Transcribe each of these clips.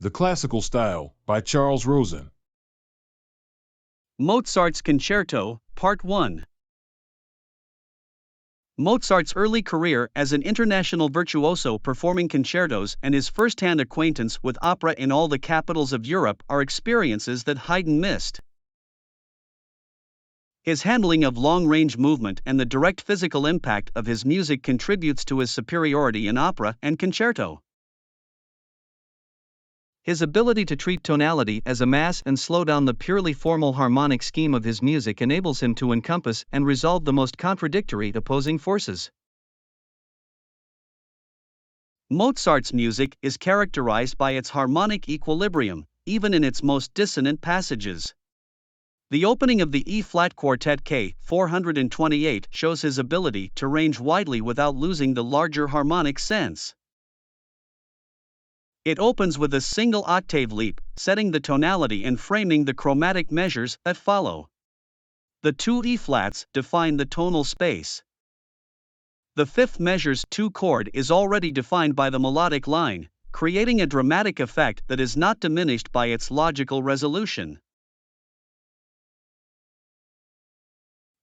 The Classical Style by Charles Roson. Mozart's Concerto, Part 1. Mozart's early career as an international virtuoso performing concertos and his first-hand acquaintance with opera in all the capitals of Europe are experiences that Haydn missed. His handling of long-range movement and the direct physical impact of his music contributes to his superiority in opera and concerto. His ability to treat tonality as a mass and slow down the purely formal harmonic scheme of his music enables him to encompass and resolve the most contradictory opposing forces. Mozart's music is characterized by its harmonic equilibrium, even in its most dissonant passages. The opening of the E-flat Quartet K. 428 shows his ability to range widely without losing the larger harmonic sense. It opens with a single octave leap, setting the tonality and framing the chromatic measures that follow. The two E-flats define the tonal space. The fifth measure's 2 chord is already defined by the melodic line, creating a dramatic effect that is not diminished by its logical resolution.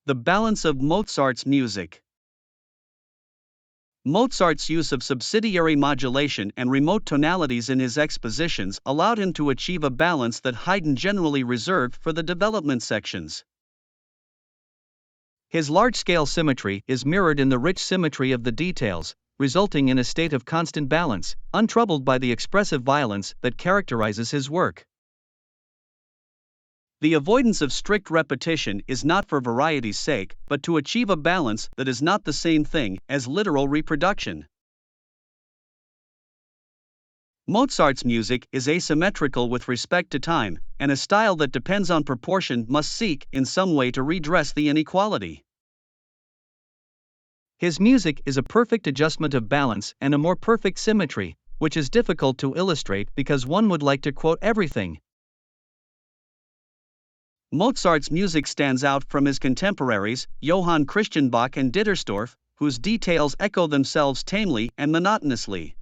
The balance of Mozart's music. Mozart's use of subsidiary modulation and remote tonalities in his expositions allowed him to achieve a balance that Haydn generally reserved for the development sections. His large-scale symmetry is mirrored in the rich symmetry of the details, resulting in a state of constant balance, untroubled by the expressive violence that characterizes his work. The avoidance of strict repetition is not for variety's sake, but to achieve a balance that is not the same thing as literal reproduction. Mozart's music is asymmetrical with respect to time, and a style that depends on proportion must seek in some way to redress the inequality. His music is a perfect adjustment of balance and a more perfect symmetry, which is difficult to illustrate because one would like to quote everything. Mozart's music stands out from his contemporaries, Johann Christian Bach and Dittersdorf, whose details echo themselves tamely and monotonously.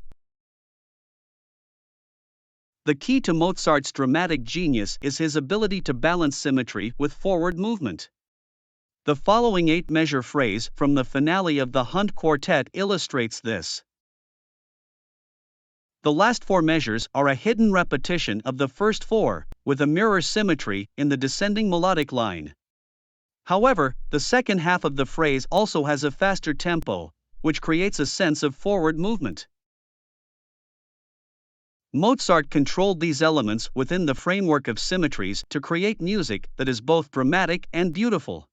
The key to Mozart's dramatic genius is his ability to balance symmetry with forward movement. The following 8-measure phrase from the finale of the Hunt Quartet illustrates this. The last 4 measures are a hidden repetition of the first 4, with a mirror symmetry in the descending melodic line. However, the second half of the phrase also has a faster tempo, which creates a sense of forward movement. Mozart controlled these elements within the framework of symmetries to create music that is both dramatic and beautiful.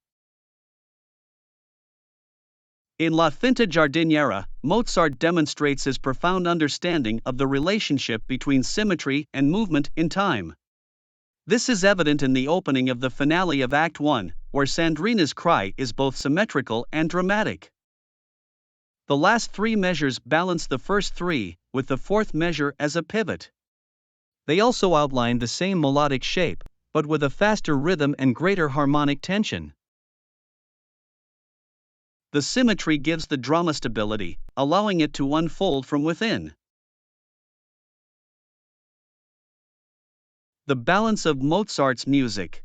In La Finta Giardiniera, Mozart demonstrates his profound understanding of the relationship between symmetry and movement in time. This is evident in the opening of the finale of Act 1, where Sandrina's cry is both symmetrical and dramatic. The last 3 measures balance the first 3, with the 4th measure as a pivot. They also outline the same melodic shape, but with a faster rhythm and greater harmonic tension. The symmetry gives the drama stability, allowing it to unfold from within. The balance of Mozart's music.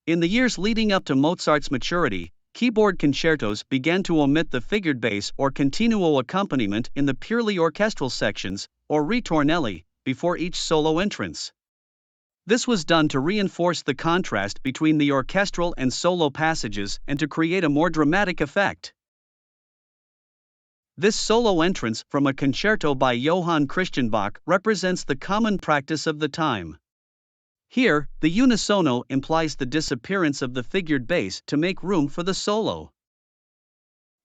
In the years leading up to Mozart's maturity, keyboard concertos began to omit the figured bass or continuo accompaniment in the purely orchestral sections, or ritornelli, before each solo entrance. This was done to reinforce the contrast between the orchestral and solo passages and to create a more dramatic effect. This solo entrance from a concerto by Johann Christian Bach represents the common practice of the time. Here, the unisono implies the disappearance of the figured bass to make room for the solo.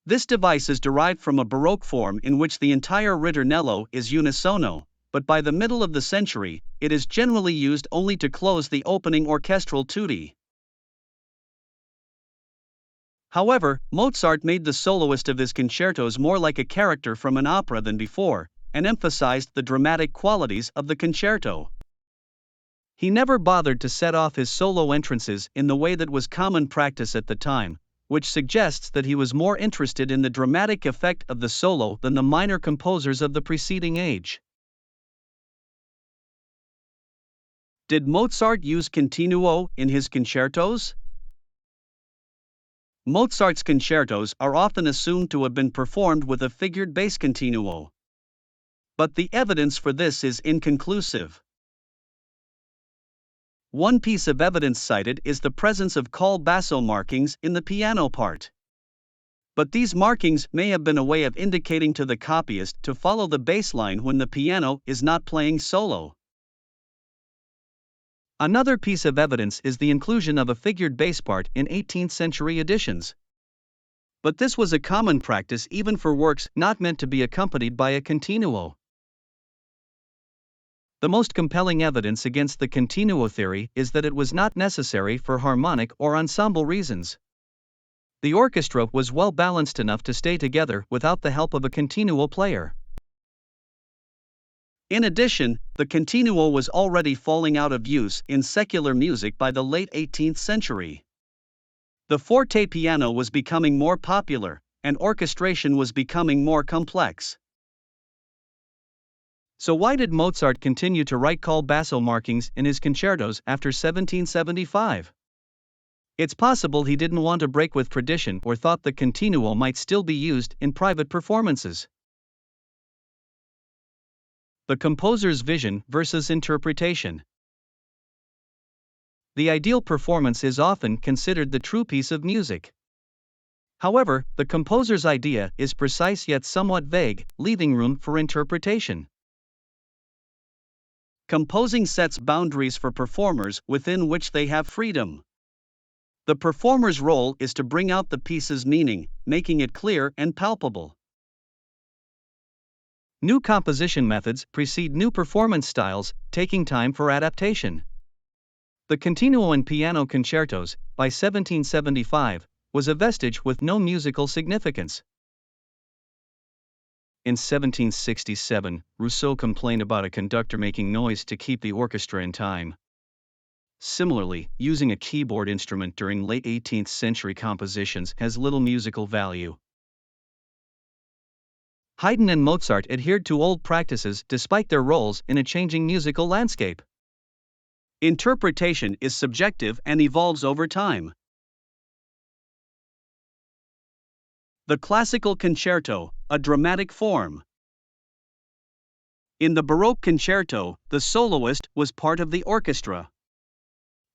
This device is derived from a Baroque form in which the entire ritornello is unisono, but by the middle of the century, it is generally used only to close the opening orchestral tutti. However, Mozart made the soloist of his concertos more like a character from an opera than before, and emphasized the dramatic qualities of the concerto. He never bothered to set off his solo entrances in the way that was common practice at the time, which suggests that he was more interested in the dramatic effect of the solo than the minor composers of the preceding age. Did Mozart use continuo in his concertos? Mozart's concertos are often assumed to have been performed with a figured bass continuo. But the evidence for this is inconclusive. One piece of evidence cited is the presence of col basso markings in the piano part. But these markings may have been a way of indicating to the copyist to follow the bass line when the piano is not playing solo. Another piece of evidence is the inclusion of a figured bass part in 18th century editions. But this was a common practice even for works not meant to be accompanied by a continuo. The most compelling evidence against the continuo theory is that it was not necessary for harmonic or ensemble reasons. The orchestra was well balanced enough to stay together without the help of a continuo player. In addition, the continuo was already falling out of use in secular music by the late 18th century. The forte piano was becoming more popular, and orchestration was becoming more complex. So why did Mozart continue to write col basso markings in his concertos after 1775? It's possible he didn't want to break with tradition or thought the continuo might still be used in private performances. The composer's vision versus interpretation. The ideal performance is often considered the true piece of music. However, the composer's idea is precise yet somewhat vague, leaving room for interpretation. Composing sets boundaries for performers within which they have freedom. The performer's role is to bring out the piece's meaning, making it clear and palpable. New composition methods precede new performance styles, taking time for adaptation. The Continuo in piano concertos, by 1775, was a vestige with no musical significance. In 1767, Rousseau complained about a conductor making noise to keep the orchestra in time. Similarly, using a keyboard instrument during late 18th century compositions has little musical value. Haydn and Mozart adhered to old practices despite their roles in a changing musical landscape. Interpretation is subjective and evolves over time. The classical concerto, a dramatic form. In the Baroque concerto, the soloist was part of the orchestra.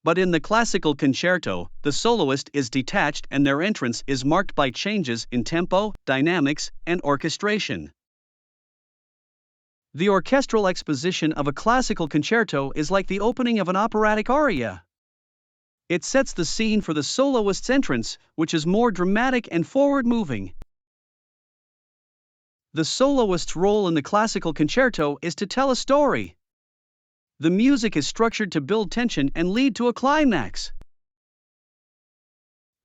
But in the classical concerto, the soloist is detached and their entrance is marked by changes in tempo, dynamics, and orchestration. The orchestral exposition of a classical concerto is like the opening of an operatic aria. It sets the scene for the soloist's entrance, which is more dramatic and forward-moving. The soloist's role in the classical concerto is to tell a story. The music is structured to build tension and lead to a climax.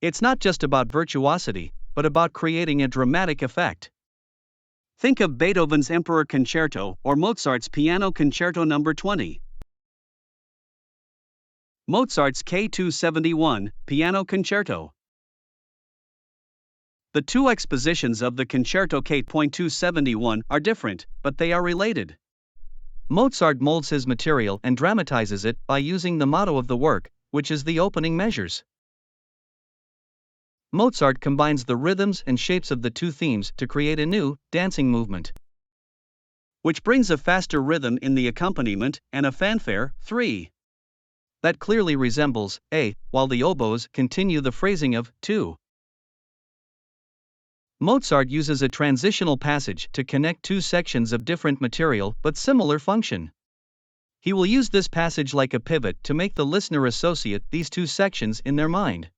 It's not just about virtuosity, but about creating a dramatic effect. Think of Beethoven's Emperor Concerto or Mozart's Piano Concerto No. 20. Mozart's K271, Piano Concerto. The two expositions of the Concerto K.271 are different, but they are related. Mozart molds his material and dramatizes it by using the motto of the work, which is the opening measures. Mozart combines the rhythms and shapes of the two themes to create a new, dancing movement, which brings a faster rhythm in the accompaniment and a fanfare, 3. That clearly resembles A, while the oboes continue the phrasing of 2. Mozart uses a transitional passage to connect two sections of different material but similar function. He will use this passage like a pivot to make the listener associate these two sections in their mind.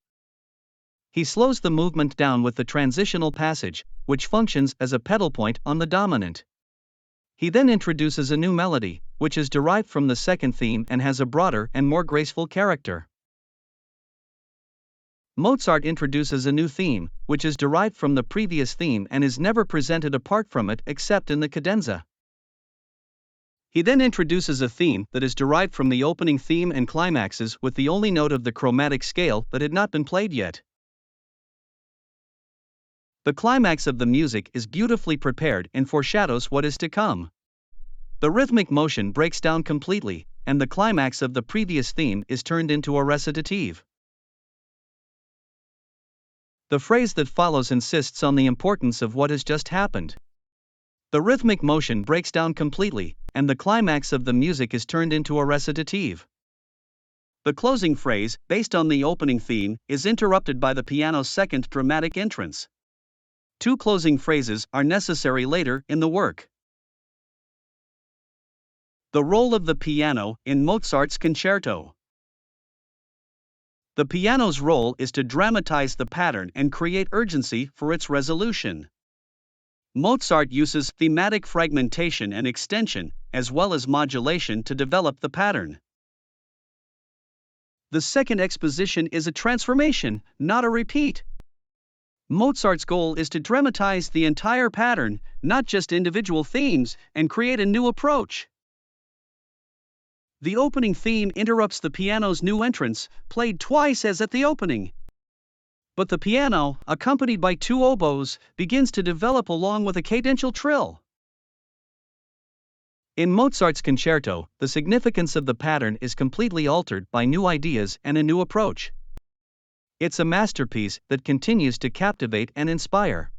He slows the movement down with the transitional passage, which functions as a pedal point on the dominant. He then introduces a new melody, which is derived from the second theme and has a broader and more graceful character. Mozart introduces a new theme, which is derived from the previous theme and is never presented apart from it except in the cadenza. He then introduces a theme that is derived from the opening theme and climaxes with the only note of the chromatic scale that had not been played yet. The climax of the music is beautifully prepared and foreshadows what is to come. The rhythmic motion breaks down completely, and the climax of the previous theme is turned into a recitative. The phrase that follows insists on the importance of what has just happened. The rhythmic motion breaks down completely, and the climax of the music is turned into a recitative. The closing phrase, based on the opening theme, is interrupted by the piano's second dramatic entrance. Two closing phrases are necessary later in the work. The role of the piano in Mozart's Concerto. The piano's role is to dramatize the pattern and create urgency for its resolution. Mozart uses thematic fragmentation and extension, as well as modulation, to develop the pattern. The second exposition is a transformation, not a repeat. Mozart's goal is to dramatize the entire pattern, not just individual themes, and create a new approach. The opening theme interrupts the piano's new entrance, played twice as at the opening. But the piano, accompanied by two oboes, begins to develop along with a cadential trill. In Mozart's Concerto, the significance of the pattern is completely altered by new ideas and a new approach. It's a masterpiece that continues to captivate and inspire.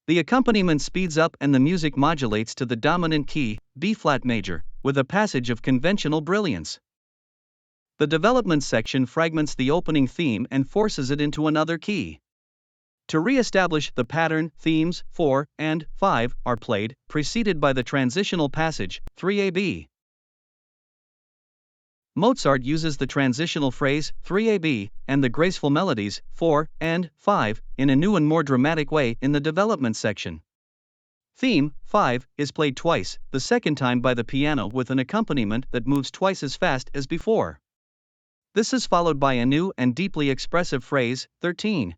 The accompaniment speeds up and the music modulates to the dominant key, B-flat major, with a passage of conventional brilliance. The development section fragments the opening theme and forces it into another key. To re-establish the pattern, themes 4 and 5 are played, preceded by the transitional passage, 3AB. Mozart uses the transitional phrase, 3AB, and the graceful melodies, 4 and 5, in a new and more dramatic way in the development section. Theme 5 is played twice, the second time by the piano with an accompaniment that moves twice as fast as before. This is followed by a new and deeply expressive phrase, 13.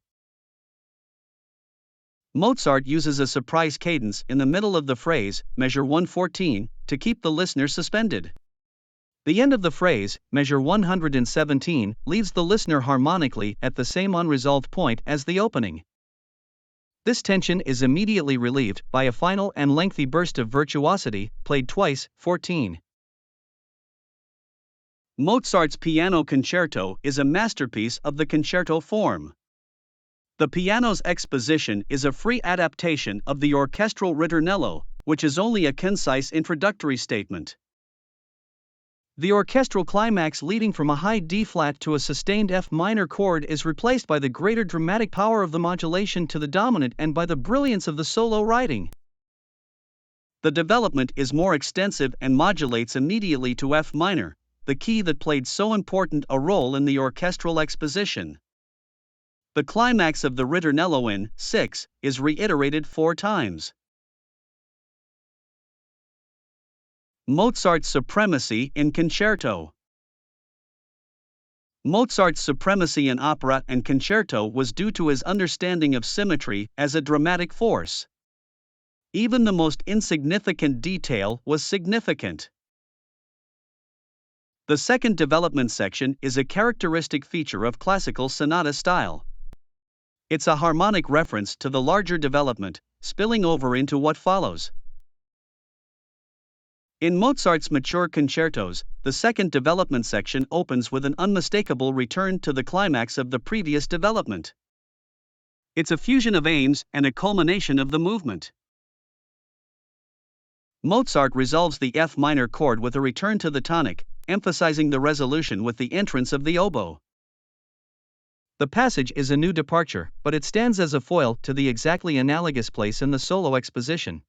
Mozart uses a surprise cadence in the middle of the phrase, measure 114, to keep the listener suspended. The end of the phrase, measure 117, leaves the listener harmonically at the same unresolved point as the opening. This tension is immediately relieved by a final and lengthy burst of virtuosity, played twice, 14. Mozart's Piano Concerto is a masterpiece of the concerto form. The piano's exposition is a free adaptation of the orchestral ritornello, which is only a concise introductory statement. The orchestral climax leading from a high D-flat to a sustained F minor chord is replaced by the greater dramatic power of the modulation to the dominant and by the brilliance of the solo writing. The development is more extensive and modulates immediately to F minor, the key that played so important a role in the orchestral exposition. The climax of the ritornello in 6 is reiterated 4 times. Mozart's Supremacy in Concerto. Mozart's supremacy in opera and concerto was due to his understanding of symmetry as a dramatic force. Even the most insignificant detail was significant. The second development section is a characteristic feature of classical sonata style. It's a harmonic reference to the larger development, spilling over into what follows. In Mozart's mature concertos, the second development section opens with an unmistakable return to the climax of the previous development. It's a fusion of aims and a culmination of the movement. Mozart resolves the F minor chord with a return to the tonic, emphasizing the resolution with the entrance of the oboe. The passage is a new departure, but it stands as a foil to the exactly analogous place in the solo exposition.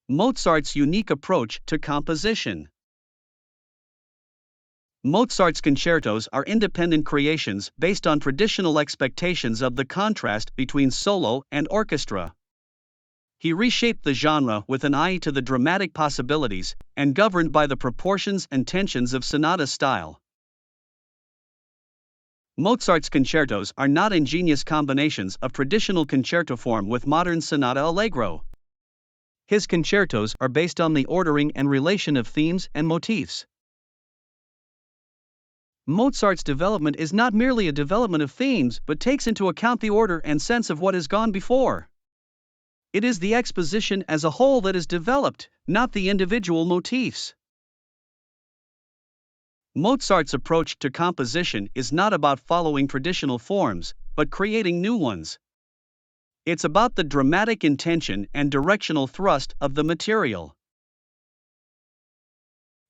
Mozart's unique approach to composition. Mozart's concertos are independent creations based on traditional expectations of the contrast between solo and orchestra. He reshaped the genre with an eye to the dramatic possibilities, and governed by the proportions and tensions of sonata style. Mozart's concertos are not ingenious combinations of traditional concerto form with modern sonata allegro. His concertos are based on the ordering and relation of themes and motifs. Mozart's development is not merely a development of themes but takes into account the order and sense of what has gone before. It is the exposition as a whole that is developed, not the individual motifs. Mozart's approach to composition is not about following traditional forms, but creating new ones. It's about the dramatic intention and directional thrust of the material.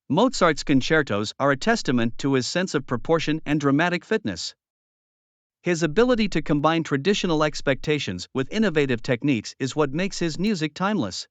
Mozart's concertos are a testament to his sense of proportion and dramatic fitness. His ability to combine traditional expectations with innovative techniques is what makes his music timeless.